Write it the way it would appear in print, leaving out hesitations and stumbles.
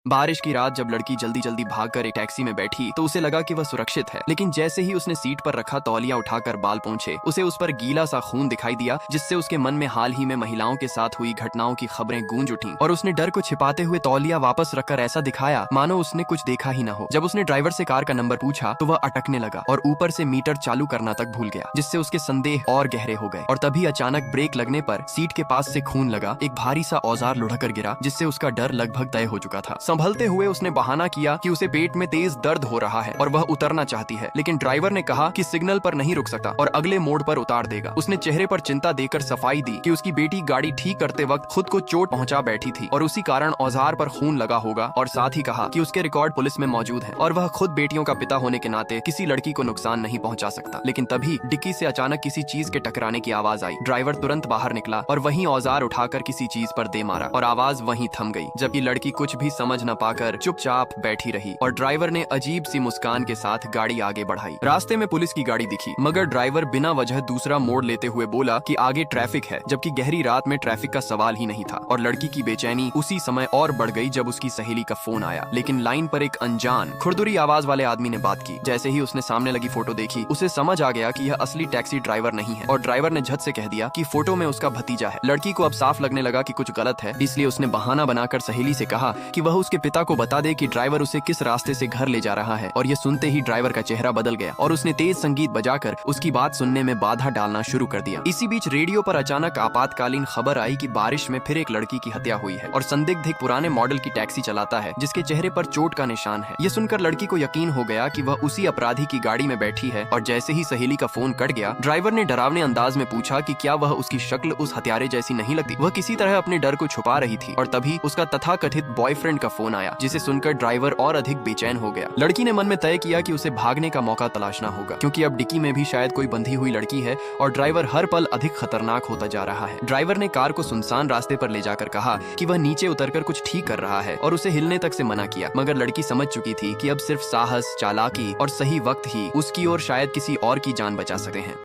बारिश की रात जब लड़की जल्दी जल्दी भागकर एक टैक्सी में बैठी तो उसे लगा कि वह सुरक्षित है, लेकिन जैसे ही उसने सीट पर रखा तौलिया उठाकर बाल पोंछे, उसे उस पर गीला सा खून दिखाई दिया, जिससे उसके मन में हाल ही में महिलाओं के साथ हुई घटनाओं की खबरें गूंज उठी और उसने डर को छिपाते हुए तौलिया वापस रखकर ऐसा दिखाया मानो उसने कुछ देखा ही न हो। जब उसने ड्राइवर से कार का नंबर पूछा तो वह अटकने लगा और ऊपर से मीटर चालू करना तक भूल गया, जिससे उसके संदेह और गहरे हो गए। और तभी अचानक ब्रेक लगने पर सीट के पास से खून लगा, एक भारी सा औजार लुढ़कर गिरा, जिससे उसका डर लगभग तय हो चुका था। संभलते हुए उसने बहाना किया कि उसे पेट में तेज दर्द हो रहा है और वह उतरना चाहती है, लेकिन ड्राइवर ने कहा कि सिग्नल पर नहीं रुक सकता और अगले मोड़ पर उतार देगा। उसने चेहरे पर चिंता देकर सफाई दी कि उसकी बेटी गाड़ी ठीक करते वक्त खुद को चोट पहुंचा बैठी थी और उसी कारण औजार पर खून लगा होगा, और साथ ही कहा कि उसके रिकॉर्ड पुलिस में मौजूद हैं और वह खुद बेटियों का पिता होने के नाते किसी लड़की को नुकसान नहीं पहुंचा सकता। लेकिन तभी डिक्की से अचानक किसी चीज के टकराने की आवाज आई। ड्राइवर तुरंत बाहर निकला और वहीं औजार उठाकर किसी चीज पर दे मारा और आवाज वहीं थम गई, जबकि लड़की कुछ भी समझ न पाकर चुपचाप बैठी रही और ड्राइवर ने अजीब सी मुस्कान के साथ गाड़ी आगे बढ़ाई। रास्ते में पुलिस की गाड़ी दिखी, मगर ड्राइवर बिना वजह दूसरा मोड़ लेते हुए बोला कि आगे ट्रैफिक है, जबकि गहरी रात में ट्रैफिक का सवाल ही नहीं था। और लड़की की बेचैनी उसी समय और बढ़ गई जब उसकी सहेली का फोन आया, लेकिन लाइन पर एक अनजान खुरदुरी आवाज वाले आदमी ने बात की। जैसे ही उसने सामने लगी फोटो देखी, उसे समझ आ गया कि यह असली टैक्सी ड्राइवर नहीं है और ड्राइवर ने झट से कह दिया कि फोटो में उसका भतीजा है। लड़की को अब साफ लगने लगा कि कुछ गलत है, इसलिए उसने बहाना बनाकर सहेली से कहा कि वह उसके पिता को बता दे कि ड्राइवर उसे किस रास्ते से घर ले जा रहा है। और ये सुनते ही ड्राइवर का चेहरा बदल गया और उसने तेज संगीत बजाकर उसकी बात सुनने में बाधा डालना शुरू कर दिया। इसी बीच रेडियो पर अचानक आपातकालीन खबर आई कि बारिश में फिर एक लड़की की हत्या हुई है और संदिग्ध एक पुराने मॉडल की टैक्सी चलाता है जिसके चेहरे पर चोट का निशान है। ये सुनकर लड़की को यकीन हो गया कि वह उसी अपराधी की गाड़ी में बैठी है और जैसे ही सहेली का फोन कट गया, ड्राइवर ने डरावने अंदाज में पूछा कि क्या वह उसकी शक्ल उस हत्यारे जैसी नहीं लगती। वह किसी तरह अपने डर को छुपा रही थी और तभी उसका तथाकथित बॉयफ्रेंड का फोन आया, जिसे सुनकर ड्राइवर और अधिक बेचैन हो गया। लड़की ने मन में तय किया कि उसे भागने का मौका तलाशना होगा, क्योंकि अब डिक्की में भी शायद कोई बंधी हुई लड़की है और ड्राइवर हर पल अधिक खतरनाक होता जा रहा है। ड्राइवर ने कार को सुनसान रास्ते पर ले जाकर कहा कि वह नीचे उतरकर कुछ ठीक कर रहा है और उसे हिलने तक से मना किया, मगर लड़की समझ चुकी थी कि अब सिर्फ साहस, चालाकी और सही वक्त ही उसकी और शायद किसी और की जान बचा सकते हैं।